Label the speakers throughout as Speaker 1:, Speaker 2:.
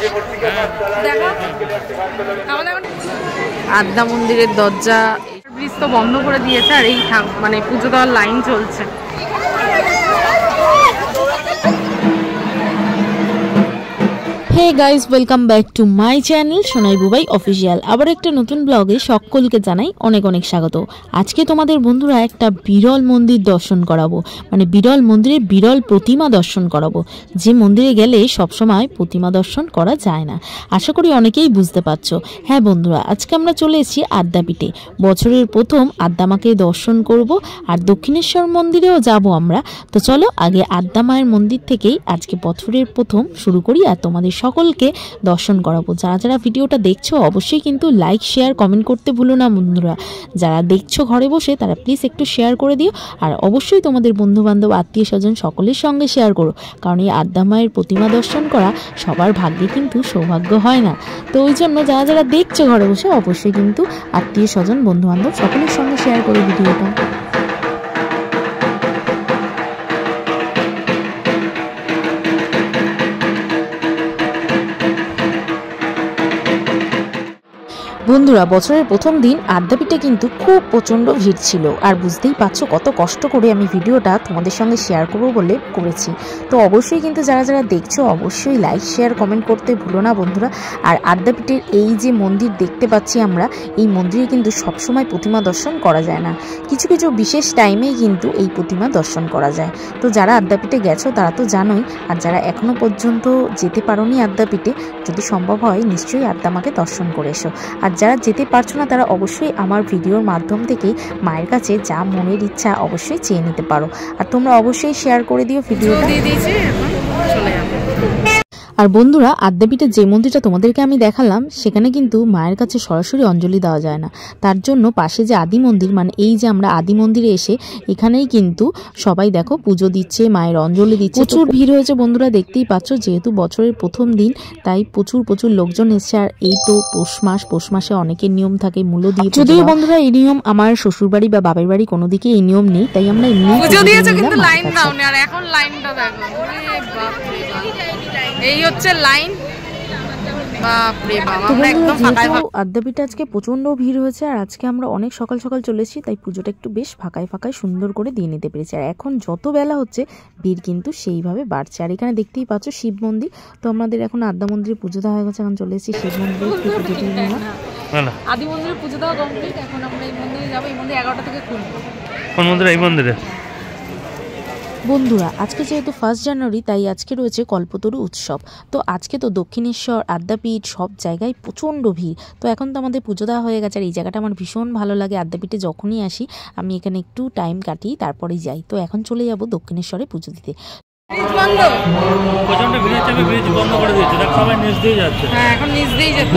Speaker 1: দেখো আমাদের আদ্যা মন্দিরের দরজা ব্রিজ তো বন্ধ করে দিয়েছে, আর এই মানে পুজো দেওয়ার লাইন চলছে।
Speaker 2: Hey guys, welcome back to my channel Sonai Bubai official. আবার একটা নতুন ব্লগে সকলকে জানাই অনেক অনেক স্বাগত। আজকে তোমাদের বন্ধুরা একটা বিরল মন্দির দর্শন করাবো, মানে বিরল মন্দিরে বিরল প্রতিমা দর্শন করাবো, যে মন্দিরে গেলে সবসময় প্রতিমা দর্শন করা যায় না। আশা করি অনেকেই বুঝতে পারছো। হ্যাঁ বন্ধুরা, আজকে আমরা চলে এসেছি আদ্যাপীঠে। বছরের প্রথম আদ্যামাকে দর্শন করব, আর দক্ষিণেশ্বর মন্দিরেও যাব আমরা। তো চলো আগে আদ্যা মায়ের মন্দির থেকেই আজকে বছরের প্রথম শুরু করি, আর তোমাদের সকলকে দর্শন করাবো। যারা যারা ভিডিওটা দেখছো অবশ্যই কিন্তু লাইক শেয়ার কমেন্ট করতে ভুলো না বন্ধুরা। যারা দেখছো ঘরে বসে তারা প্লিজ একটু শেয়ার করে দিও, আর অবশ্যই তোমাদের বন্ধু বান্ধব আত্মীয় স্বজন সকলের সঙ্গে শেয়ার করো, কারণ এই আদ্যা মায়ের প্রতিমা দর্শন করা সবার ভাগ্যে কিন্তু সৌভাগ্য হয় না। তো ওই জন্য যারা যারা দেখছো ঘরে বসে অবশ্যই কিন্তু আত্মীয় স্বজন বন্ধু বান্ধব সকলের সঙ্গে শেয়ার করো ভিডিওটা। বন্ধুরা, বছরের প্রথম দিন আদ্যাপীঠে কিন্তু খুব প্রচণ্ড ভিড় ছিল, আর বুঝতেই পারছো কত কষ্ট করে আমি ভিডিওটা তোমাদের সঙ্গে শেয়ার করবো বলে করেছি। তো অবশ্যই কিন্তু যারা যারা দেখছো অবশ্যই লাইক শেয়ার কমেন্ট করতে ভুলো না বন্ধুরা। আর আদ্যাপীঠের এই যে মন্দির দেখতে পাচ্ছি আমরা, এই মন্দিরে কিন্তু সবসময় প্রতিমা দর্শন করা যায় না, কিছু কিছু বিশেষ টাইমেই কিন্তু এই প্রতিমা দর্শন করা যায়। তো যারা আদ্যাপীঠে গেছো তারা তো জানোই, আর যারা এখনো পর্যন্ত যেতে পারোনি আদ্যাপীঠে, যদি সম্ভব হয় নিশ্চয়ই আদ্যামাকে দর্শন করে এসো। আর যারা যেতে পারছো না তারা অবশ্যই আমার ভিডিওর মাধ্যম থেকে মায়ের কাছে যা মনের ইচ্ছা অবশ্যই চেয়ে নিতে পারো, আর তোমরা অবশ্যই শেয়ার করে দিও ভিডিওটা। আর বন্ধুরা, আদ্যাপীঠে যে মন্দিরটা তোমাদেরকে আমি দেখালাম সেখানে কিন্তু মায়ের কাছে সরাসরি অঞ্জলি দেওয়া যায় না। তার জন্য পাশে যে আদি মন্দির, মানে এই যে আমরা আদি মন্দিরে এসে এখানেই কিন্তু সবাই দেখো পুজো দিচ্ছে, মায়ের অঞ্জলি দিচ্ছে। প্রচুর ভিড় হয়েছে বন্ধুরা, দেখতেই পাচ্ছ। যেহেতু বছরের প্রথম দিন তাই প্রচুর প্রচুর লোকজন এসছে। আর এই তো পৌষ মাসে অনেকের নিয়ম থাকে মূল্য দিয়ে। যদিও বন্ধুরা এই নিয়ম আমার শ্বশুর বাড়ি বা বাবার বাড়ি কোনো দিকে এই নিয়ম নেই, তাই আমরা এমনি
Speaker 1: পুজো দিয়েছে কিন্তু লাইন দাও না। আর এখন লাইনটা দেখো, এই হচ্ছে লাইন।
Speaker 2: আদ্যাপীঠে আজকে প্রচন্ড ভিড় হয়েছে, আর আজকে আমরা অনেক সকাল সকাল চলে এসেছি, তাই পুজোটা একটু বেশ ফাঁকায় ফাঁকায় সুন্দর করে দিয়ে নিতে পেরেছি। আর এখন যত বেলা হচ্ছে ভিড় কিন্তু সেইভাবে বাড়ছে। আর এখানে দেখতেই পাচ্ছ শিব মন্দির। তো আমাদের এখন আদ্যা মন্দিরে পুজো দেওয়া হয়ে গেছে, এখন চলে এসেছি শিব মন্দিরে পুজো দিয়ে নিলাম।
Speaker 1: আদি মন্দিরে পুজো দেওয়া কমপ্লিট, এখন আমরা এই মন্দিরে যাবো। এই মন্দির 11টা থেকে খুলবো।
Speaker 3: কোন মন্দিরে? এই মন্দিরে।
Speaker 2: বন্ধুরা, আজকে যেহেতু 1 জানুয়ারি তাই আজকে রয়েছে কল্পতরু উৎসব। তো আজকে তো দক্ষিণেশ্বর আদ্যাপীঠ সব জায়গায় প্রচণ্ড ভিড়। তো এখন তো আমাদের পুজো দেওয়া হয়ে গেছে, আর এই জায়গাটা আমার ভীষণ ভালো লাগে। আদ্যাপীঠে যখনই আসি আমি এখানে একটু টাইম কাটিয়ে তারপরেই যাই। তো এখন চলে যাব দক্ষিণেশ্বরে পুজো দিতে।
Speaker 1: এখন নিচ দিয়েই যেত।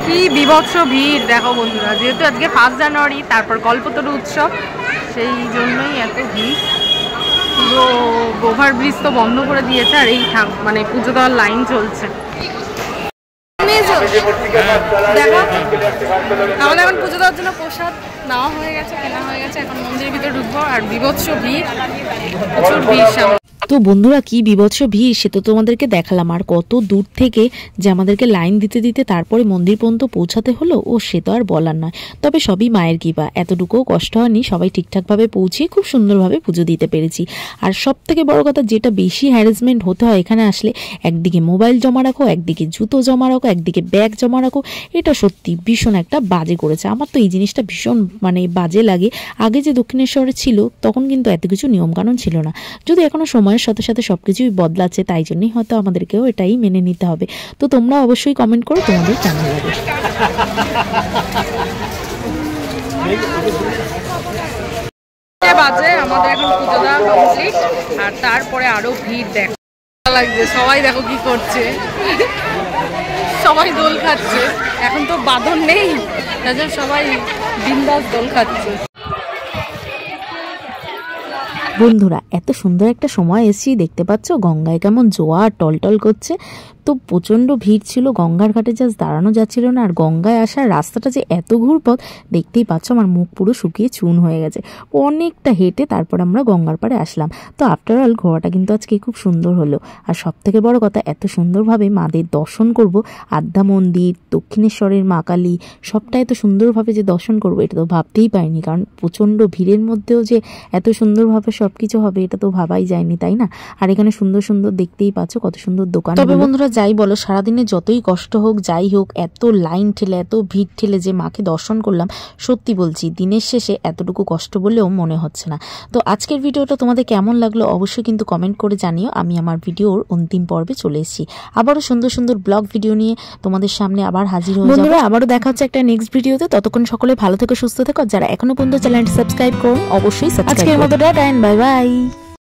Speaker 1: কি বিভৎস ভিড় দেখো বন্ধুরা, যেহেতু আজকে 1 জানুয়ারি, তারপর কল্পতরু উৎসব, সেই জন্যই এত ভিড়। পুরো ওভারব্রিজ তো বন্ধ করে দিয়েছে, আর এই মানে পুজো দেওয়ার লাইন চলছে। দেখো আমাদের এখন পুজো দেওয়ার জন্য প্রসাদ নেওয়া হয়ে গেছে, কেনা হয়ে গেছে। এখন মন্দিরের ভিতরে ঢুকবো, আর বিভৎস ভিড়, প্রচুর ভিড় সামনে।
Speaker 2: তো বন্ধুরা, কি বিভৎস ভিড় সে তো তোমাদেরকে দেখালাম, আর কত দূর থেকে যে আমাদেরকে লাইন দিতে দিতে তারপরে মন্দির পর্যন্ত পৌঁছাতে হলো, ও সে তো আর বলার নয়। তবে সবই মায়ের কৃপা, এতটুকুও কষ্ট হয়নি, সবাই ঠিকঠাকভাবে পৌঁছিয়ে খুব সুন্দরভাবে পুজো দিতে পেরেছি। আর সব থেকে বড় কথা, যেটা বেশি হ্যারাসমেন্ট হতে হয় এখানে আসলে, একদিকে মোবাইল জমা রাখো, একদিকে জুতো জমা রাখো, একদিকে ব্যাগ জমা রাখো। এটা সত্যি ভীষণ একটা বাজে করেছে। আমার তো এই জিনিসটা ভীষণ মানে বাজে লাগে। আগে যে দক্ষিণেশ্বরে ছিল তখন কিন্তু এত কিছু নিয়মকানুন ছিল না, যদি এখনো সময়ের সাথে সাথে সবকিছুই বদলাচ্ছে, তাই জন্যই হয়তো আমাদেরকেও এটাই মেনে নিতে হবে। তো তোমরা অবশ্যই কমেন্ট করো তোমাদের কেমন লাগে।
Speaker 1: বাজে আমাদের এখন পুজো দেওয়া কমপ্লিট, আর তারপরে আরো ভিড় দেখো লাগছে। সবাই দেখো কি করছে, সবাই দোল খাচ্ছে। এখন তো বাঁধন নেই, তার জন্য সবাই বিন্দাস দোল খাচ্ছে।
Speaker 2: বন্ধুরা, এত সুন্দর একটা সময় এসেছি, দেখতে পাচ্ছ গঙ্গায় কেমন জোয়ার টলটল করছে। তো প্রচণ্ড ভিড় ছিল, গঙ্গার ঘাটে জাস্ট দাঁড়ানো যাচ্ছিল না। আর গঙ্গায় আসার রাস্তাটা যে এত ঘুরপথ, দেখতেই পাচ্ছ আমার মুখ পুরো শুকিয়ে চুন হয়ে গেছে। অনেকটা হেঁটে তারপর আমরা গঙ্গার পাড়ে আসলাম। তো আফটার অল ঘোরাটা কিন্তু আজকে খুব সুন্দর হলো। আর সব থেকে বড় কথা, এত সুন্দরভাবে মাদের দর্শন করব, আদ্যা মন্দির, দক্ষিণেশ্বরের মা কালী, সবটা এত সুন্দরভাবে যে দর্শন করবো এটা তো ভাবতেই পারিনি। কারণ প্রচণ্ড ভিড়ের মধ্যেও যে এত সুন্দরভাবে সব কিছু হবে এটা তো ভাবাই যায়নি, তাই না? আর এখানে সুন্দর সুন্দর দেখতেই পাচ্ছ কত সুন্দর দোকান। তবে বন্ধুরা যাই বলো, সারাদিনে যতই কষ্ট হোক যাই হোক, এত লাইন ঠেলে এত ভিড় ঠেলে যে মাকে দর্শন করলাম, সত্যি বলছি দিনের শেষে এতটুকু কষ্ট বললেও মনে হচ্ছে না। তো আজকের ভিডিওটা তোমাদের কেমন লাগলো অবশ্যই কিন্তু কমেন্ট করে জানিও। আমি আমার ভিডিওর অন্তিম পর্বে চলে এসেছি, আবারও সুন্দর সুন্দর ব্লগ ভিডিও নিয়ে তোমাদের সামনে আবার হাজির হয়ে যাবো। আবারও দেখা হচ্ছে একটা নেক্সট ভিডিওতে। ততক্ষণ সকলে ভালো থেকো, সুস্থ থেকো। যারা এখনো পর্যন্ত চ্যানেলটি সাবস্ক্রাইব করুন অবশ্যই সাবস্ক্রাইব। আজকের মতো টাটা এন্ড বাই বাই।